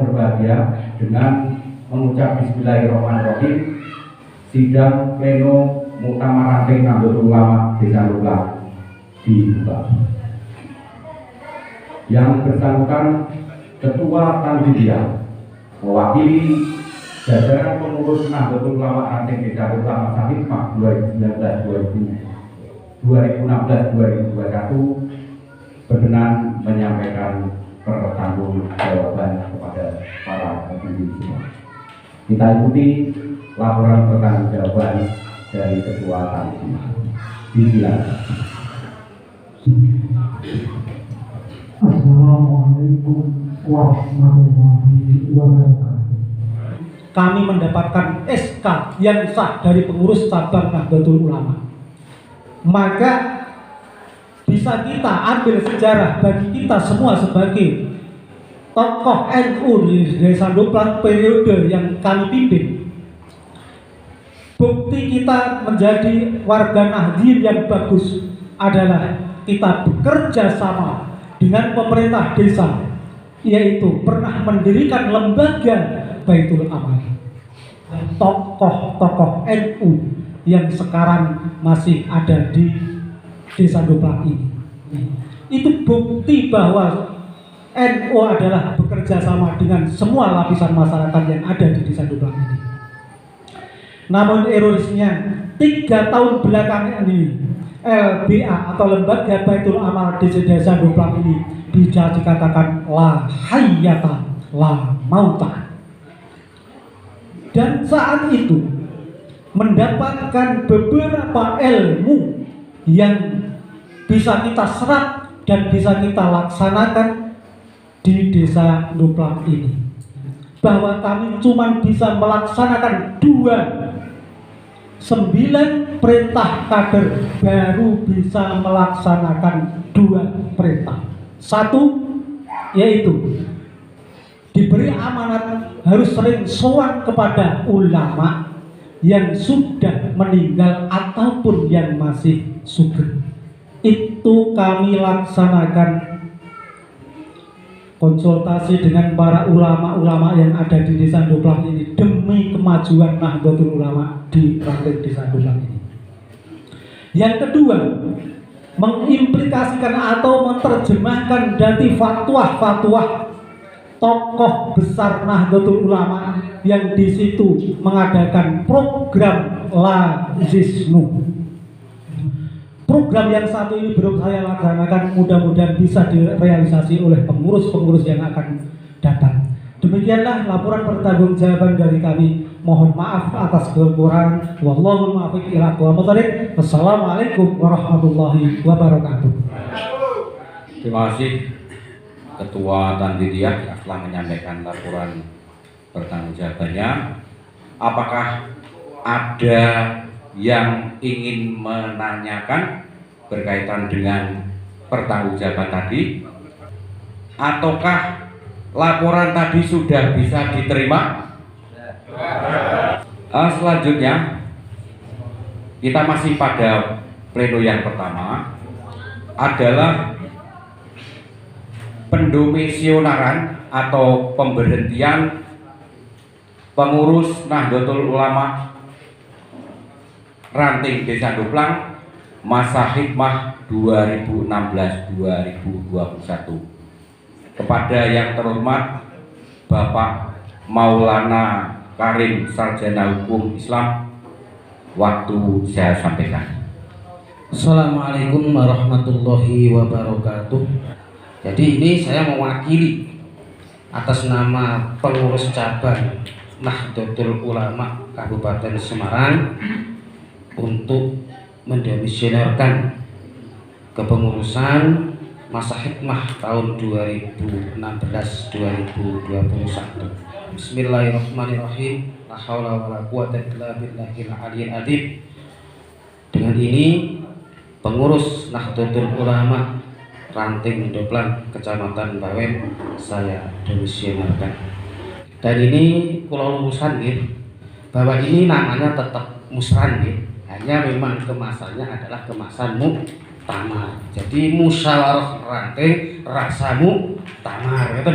berbahagia dengan mengucap Bismillahirrahmanirrahim. Sidang pleno Muktamar Ranting Nahdlatul Ulama Desa Ndoplang dibuka. Yang bersangkutan Ketua Tanzidiyah mewakili jajaran pengurus Nahdlatul Ulama Ranting Desa Ndoplang masa hikmah 2016-2021 berkenan menyampaikan pertanggungjawaban kepada para hadirin semua. Kita ikuti laporan pertanggungjawaban dari Ketua Tanzidiyah. Silakan. Assalamualaikum warahmatullahi wabarakatuh. Kami mendapatkan SK yang sah dari pengurus cabang Nahdlatul Ulama. Maka bisa kita ambil sejarah bagi kita semua sebagai tokoh NU di Desa Ndoplang periode yang kami pimpin. Bukti kita menjadi warga Nahdien yang bagus adalah kita bekerja sama dengan pemerintah desa, yaitu pernah mendirikan lembaga Baitul Amal. Tokoh-tokoh NU yang sekarang masih ada di Desa Ndoplang ini. Itu bukti bahwa NU adalah bekerja sama dengan semua lapisan masyarakat yang ada di Desa Ndoplang ini. Namun ironisnya 3 tahun belakangan ini LBA atau Lembaga Baitul Amal di Desa Ndoplang ini bisa dikatakan la hayyata la mauta. Dan saat itu mendapatkan beberapa ilmu yang bisa kita serap dan bisa kita laksanakan di Desa Ndoplang ini. Bahwa kami cuma bisa melaksanakan 9 perintah kader, baru bisa melaksanakan 2 perintah. 1 yaitu diberi amanat harus sering sowan kepada ulama yang sudah meninggal ataupun yang masih sugeng. Itu kami laksanakan konsultasi dengan para ulama-ulama yang ada di Desa Ndoplang ini demi kemajuan Nahdlatul Ulama di Ranting Desa Ndoplang ini. Yang kedua, mengimplikasikan atau menerjemahkan dari fatwa-fatwa tokoh besar Nahdlatul Ulama yang di situ mengadakan program Lazisnu. Program yang satu ini belum saya laksanakan, mudah-mudahan bisa direalisasi oleh pengurus-pengurus yang akan datang. Demikianlah laporan pertanggungjawaban dari kami. Mohon maaf atas kekurangan. Wallahul muwaffiq ila aqwamit thoriq. Wassalamualaikum warahmatullahi wabarakatuh. Terima kasih Ketua Tanzidiyah telah menyampaikan laporan pertanggungjawabannya. Apakah ada yang ingin menanyakan berkaitan dengan pertanggungjawaban tadi, ataukah laporan tadi sudah bisa diterima? Selanjutnya kita masih pada pleno yang pertama, adalah pendomisionaran atau pemberhentian pengurus Nahdlatul Ulama Ranting Desa Ndoplang masa hikmah 2016-2021 kepada yang terhormat Bapak Maulana Karim Sarjana Hukum Islam. Waktu saya sampaikan. Assalamualaikum warahmatullahi wabarakatuh. Jadi ini saya mewakili atas nama pengurus cabang Nahdlatul Ulama Kabupaten Semarang untuk mendomisionerkan kepengurusan masa hikmah tahun 2016-2021. Bismillahirrahmanirrahim. La haula wala quwata illa billahil aliyyil azim. Dengan ini pengurus Nahdlatul Ulama Ranting Ndoplang Kecamatan Bawen saya domisionerkan. Dan ini kula lulusan bahwa ini namanya tetap musran hanya memang kemasannya adalah kemasan muktamar. Jadi musyawarah ranting rasamu tamar gitu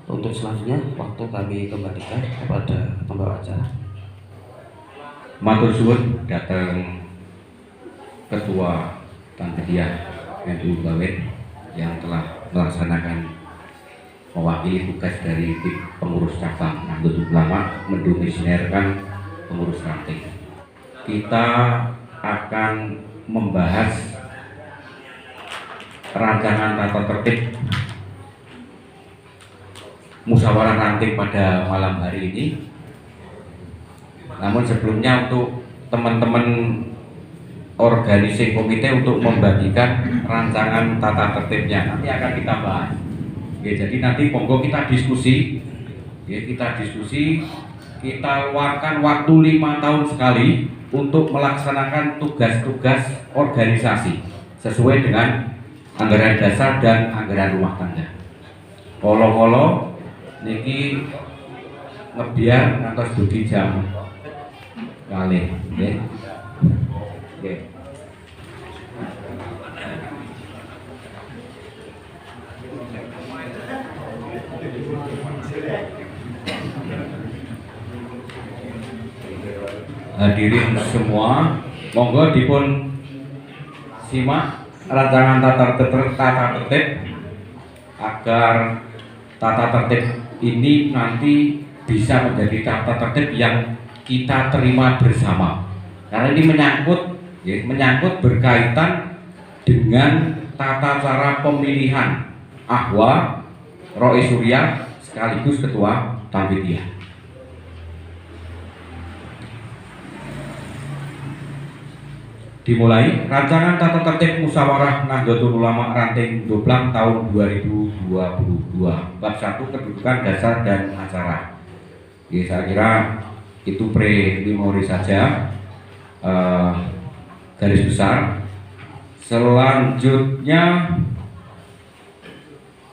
Untuk selanjutnya waktu kami kembalikan kepada pembawa acara. Matur suwun datang Ketua Tanfidiah NU Bawet yang telah melaksanakan mewakili tugas dari tim pengurus cabang Nahdlatul Ulama mendominasikan pengurus ranting. Kita akan membahas rancangan tata tertib musyawarah ranting pada malam hari ini. Namun sebelumnya untuk teman-teman organisasi komite untuk membagikan rancangan tata tertibnya nanti akan kita bahas. Ya, jadi nanti monggo kita diskusi. Ya, kita luangkan waktu 5 tahun sekali untuk melaksanakan tugas-tugas organisasi sesuai dengan anggaran dasar dan anggaran rumah tangga. Kolo-kolo niki ngebiar ngantos dugi jam kali nggih. Nggih. Hadirin semua, monggo dipun simak rancangan tata tertib agar tata tertib ini nanti bisa menjadi tata tertib yang kita terima bersama. Karena ini menyangkut berkaitan dengan tata cara pemilihan Ahwa Rois Surya sekaligus Ketua Tanfidiah. Dimulai rancangan tata tertib musyawarah Nahdlatul Ulama Ranting Doblang tahun 2022 bab 1 kedudukan dasar dan acara. Ya, saya kira itu preliminary saja, garis besar. Selanjutnya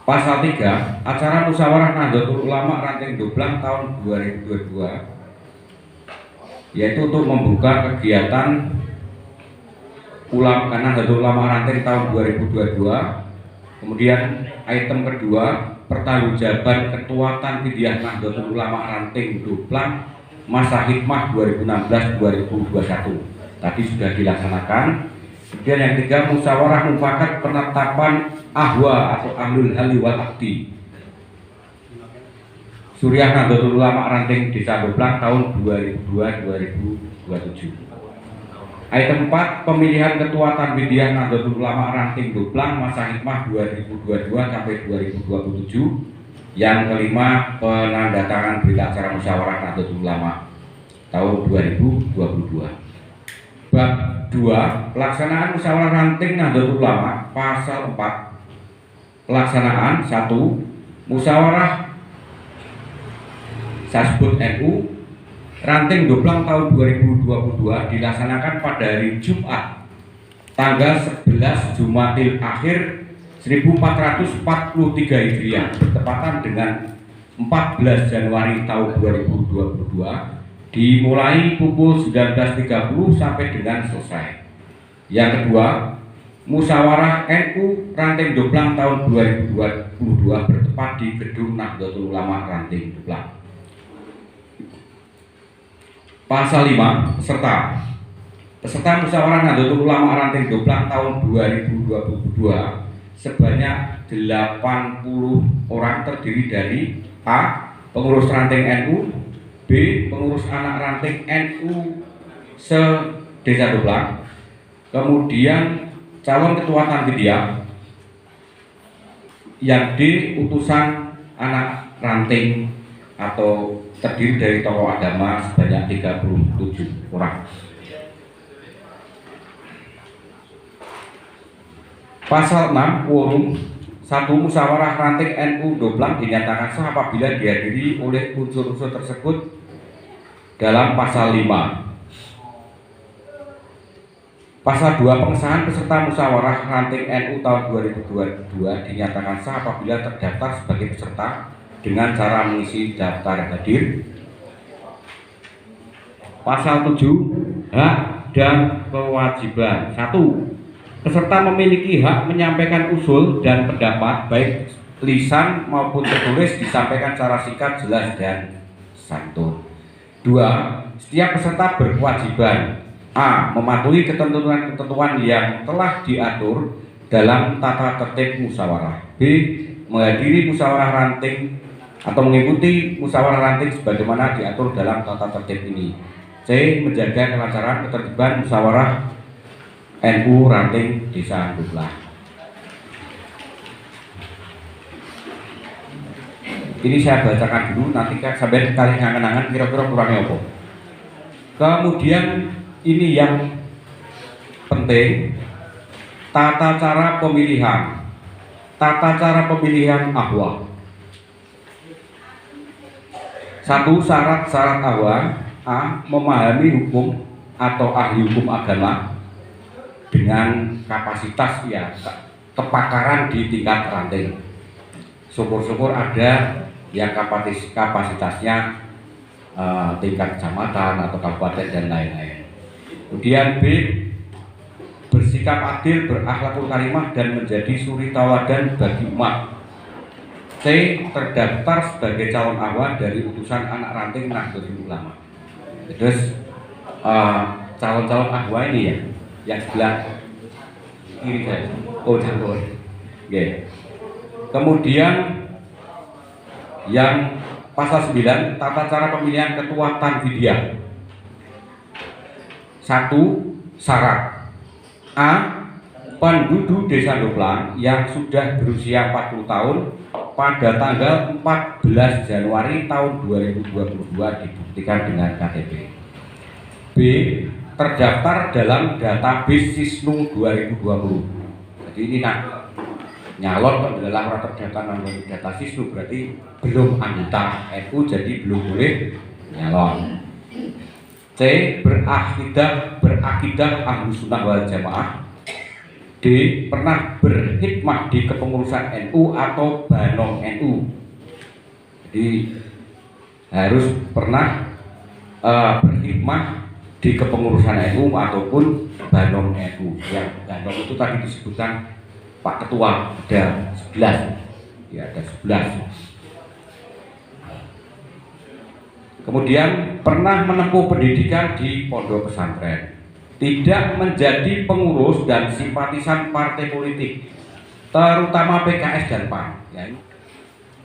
pasal 3 acara musyawarah Nahdlatul Ulama Ranting Doblang tahun 2022 yaitu untuk membuka kegiatan Nahdlatul Ulama Ranting tahun 2022. Kemudian item kedua, pertanggungjawaban Ketua Tanfidiah Nahdlatul Ulama Ranting Doblang masa hikmah 2016-2021 tadi sudah dilaksanakan. Kemudian yang ketiga, musyawarah mufakat penetapan Ahwa atau Ahlul Halli wal Aqdi Suriah Nahdlatul Ulama Ranting Desa Doblang tahun 2022-2027. Item 4, pemilihan Ketua Tanfidiah Nahdlatul Ulama Ranting Doblang masa hikmah 2022 sampai 2027. Yang kelima, penandatangan berita acara musyawarah Nahdlatul Ulama tahun 2022. Bab 2, pelaksanaan musyawarah ranting Nahdlatul Ulama pasal 4. Pelaksanaan 1, musyawarah Sasbud NU Ranting Doblang tahun 2022 dilaksanakan pada hari Jumat tanggal 11 Jumatil Akhir 1443 Hijriah bertepatan dengan 14 Januari tahun 2022, dimulai pukul 19.30 sampai dengan selesai. Yang kedua, musyawarah NU Ranting Doblang tahun 2022 bertempat di Gedung Nahdlatul Ulama Ranting Doblang. Pasal 5, peserta musyawarah Nahdlatul Ulama Ranting Doblang tahun 2022 sebanyak 80 orang terdiri dari A. Pengurus ranting NU, B. Pengurus anak ranting NU se-Desa Doblang, kemudian calon ketua Tanfidiah, yang D. utusan anak ranting atau terdiri dari tokoh agama sebanyak 37 orang. Pasal 6, quorum. 1. Musyawarah ranting NU Doblang dinyatakan sah apabila dihadiri oleh unsur-unsur tersebut dalam pasal 5. Pasal 2, pengesahan peserta musyawarah ranting NU tahun 2022 dinyatakan sah apabila terdaftar sebagai peserta dengan cara mengisi daftar hadir. Pasal 7, hak dan kewajiban. 1. Peserta memiliki hak menyampaikan usul dan pendapat baik lisan maupun tertulis disampaikan secara singkat, jelas, dan santun. 2. Setiap peserta berkewajiban A. Mematuhi ketentuan-ketentuan yang telah diatur dalam tata tertib musyawarah. B. Menghadiri musyawarah ranting atau mengikuti musyawarah ranting sebagaimana diatur dalam tata tertib ini. C. Menjaga kelancaran ketertiban musyawarah NU ranting Desa Duplang. Ini saya bacakan dulu, nanti kan sampai kalian ngangen-ngangen kira-kira kurangnya apa. Kemudian ini yang penting, tata cara pemilihan. Tata cara pemilihan ahwa. 1. Syarat-syarat ahwa. A. Memahami hukum atau ahli hukum agama dengan kapasitas ya kepakaran di tingkat ranting. Syukur-syukur ada yang kapasitasnya tingkat kecamatan atau kabupaten dan lain-lain. Kemudian B. Bersikap adil, berakhlakul karimah dan menjadi suri tauladan bagi umat. C. Terdaftar sebagai calon ahwa dari utusan anak ranting Nahdlatul Ulama. Terus calon-calon ahwa ini ya, yang sebelah kiri saya. Oh, campur. Oke. Kemudian yang pasal 9, tata cara pemilihan ketua Tanfidiyah. 1. Syarat. A. Penduduk Desa Duplang yang sudah berusia 40 tahun pada tanggal 14 Januari tahun 2022 dibuktikan dengan KTP. B. Terdaftar dalam database Sisnu 2020. Jadi ini nyalon adalah orang terdaftar dalam data Sisnu, berarti belum anggota NU, jadi belum boleh nyalon. C. Berakidah Ahlus Sunnah wal Jamaah. D. Pernah berkhidmat di kepengurusan NU atau Banom NU. Jadi harus pernah berkhidmat di kepengurusan NU ataupun Banom NU. Yang Banom itu tadi disebutkan Pak Ketua, ada 11. Ya, ada 11. Kemudian pernah menempuh pendidikan di pondok pesantren, tidak menjadi pengurus dan simpatisan partai politik, terutama PKS dan PAN. Ya.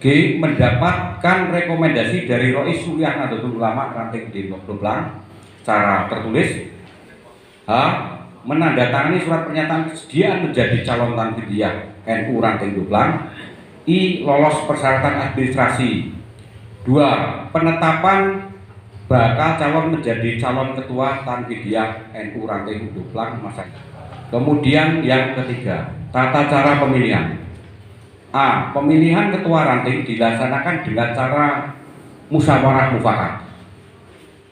G. Mendapatkan rekomendasi dari Rois Suryah Nahdlatul Ulama ranting di Duplang secara tertulis. H. Menandatangani surat pernyataan kesediaan menjadi calon Tanfidiyah NU ranting Duplang. I. Lolos persyaratan administrasi. 2. Penetapan bakal calon menjadi calon ketua Tanfidiyah NU ranting Duplang masa. Kemudian yang ketiga, tata cara pemilihan. A. Pemilihan ketua ranting dilaksanakan dengan cara musyawarah mufakat.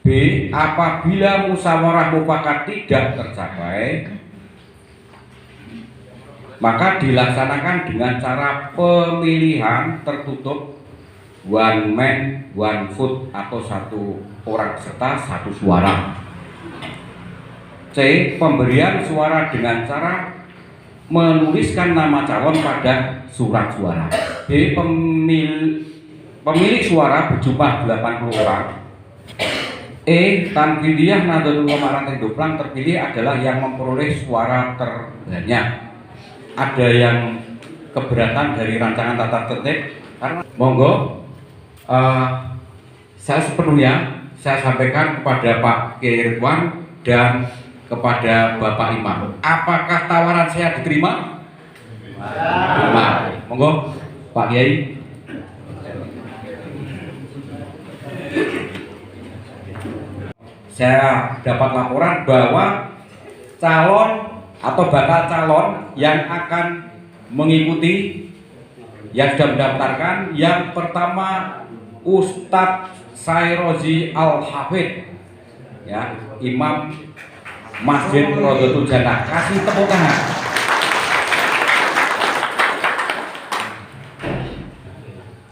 B. Apabila musyawarah mufakat tidak tercapai, maka dilaksanakan dengan cara pemilihan tertutup, one man one vote atau satu orang peserta satu suara. C. Pemberian suara dengan cara menuliskan nama calon pada surat suara. B. Pemilik suara berjumlah 80 orang. E. Tanfidiyah Nahdlatul Ulama ranting Duplang terpilih adalah yang memperoleh suara terbanyak. Ada yang keberatan dari rancangan tata tertib? Karena monggo. Saya sepenuhnya saya sampaikan kepada Pak Kiai Ridwan dan kepada Bapak Imam. Apakah tawaran saya diterima? Diterima. Monggo Pak Kiai. Saya dapat laporan bahwa calon atau bakal calon yang akan mengikuti yang sudah mendaftarkan, yang pertama Ustadz Sairozi Al-Hafid, ya, Imam Masjid Rodotul Jannah. Kasih tepuk tangan.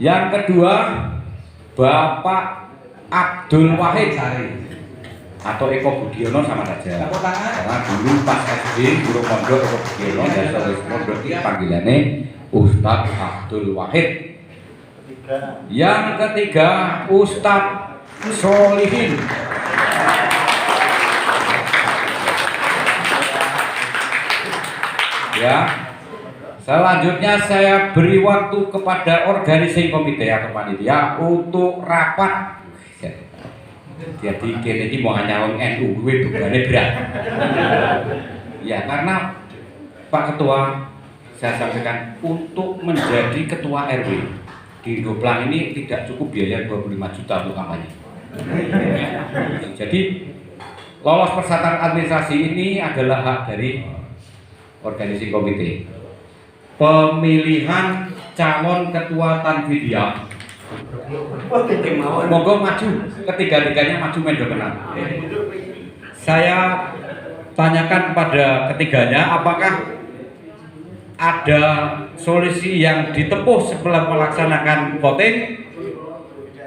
Yang kedua, Bapak Abdul Wahid atau Eko Budiono sama saja. Karena dulu pas SD guru pondok Eko Budiono dan pondok panggilannya Ustadz Abdul Wahid. Yang ketiga Ustadz Solihin. Ya. Selanjutnya saya beri waktu kepada organisasi komite atau panitia untuk rapat. Jadi kini ini mau nyalon NU, gue bukannya berat. Ya karena Pak Ketua, saya sampaikan untuk menjadi Ketua RW di Indoplang ini tidak cukup biaya 25 juta untuk kampanye. Jadi lolos persyaratan administrasi ini adalah hak dari organisasi komite. Pemilihan calon ketua Tanfidia. Monggo maju, ketiga-tiganya maju mendo kenal. Saya tanyakan pada ketiganya apakah ada solusi yang ditempuh setelah melaksanakan voting.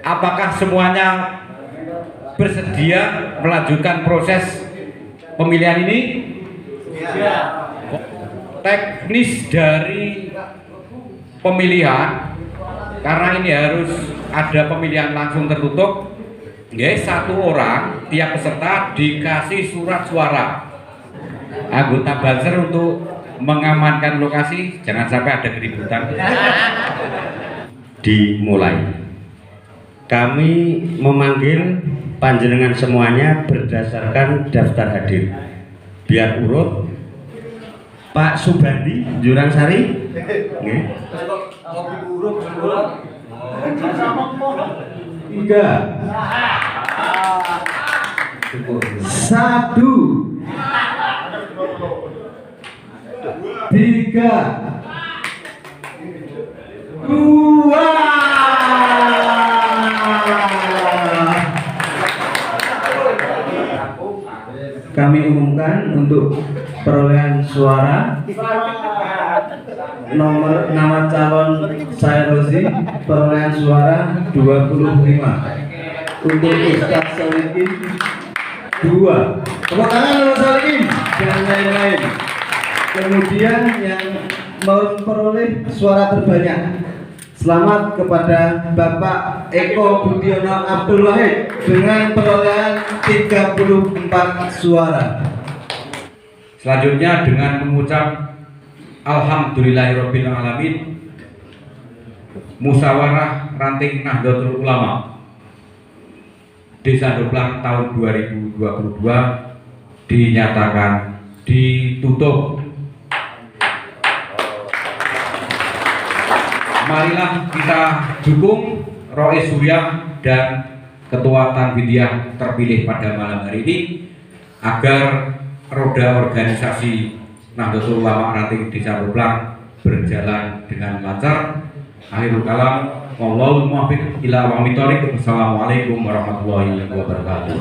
Apakah semuanya bersedia melanjutkan proses pemilihan ini? Teknis dari pemilihan, karena ini harus ada pemilihan langsung tertutup, guys, satu orang tiap peserta dikasih surat suara. Anggota Banser untuk mengamankan lokasi, jangan sampai ada keributan. Dimulai. Kami memanggil panjenengan semuanya berdasarkan daftar hadir. Biar urut. Pak Subandi, Jurangsari. Nggih. 3 1 3 2. Kami umumkan untuk perolehan suara nomor nama calon saya Rozi, perolehan suara 25. Untuk Ustadz Solihin 2. Tepuk tangan untuk Solihin dan lain-lain. Kemudian yang memperoleh suara terbanyak, selamat kepada Bapak Eko Budiono Abdul Wahid dengan perolehan 34 suara. Selanjutnya dengan mengucap Alhamdulillahirabbil alamin, musyawarah ranting Nahdlatul Ulama Desa Indoplang tahun 2022 dinyatakan ditutup. Marilah kita dukung Rois Surya dan Ketua Tanfidia terpilih pada malam hari ini agar roda organisasi Nahdlatul Ulama Ranting Desa Indoplang berjalan dengan lancar. Akhirul kalam, wallahul muwaffiq ila aqwamit thoriq. Wassalamualaikum warahmatullahi wabarakatuh.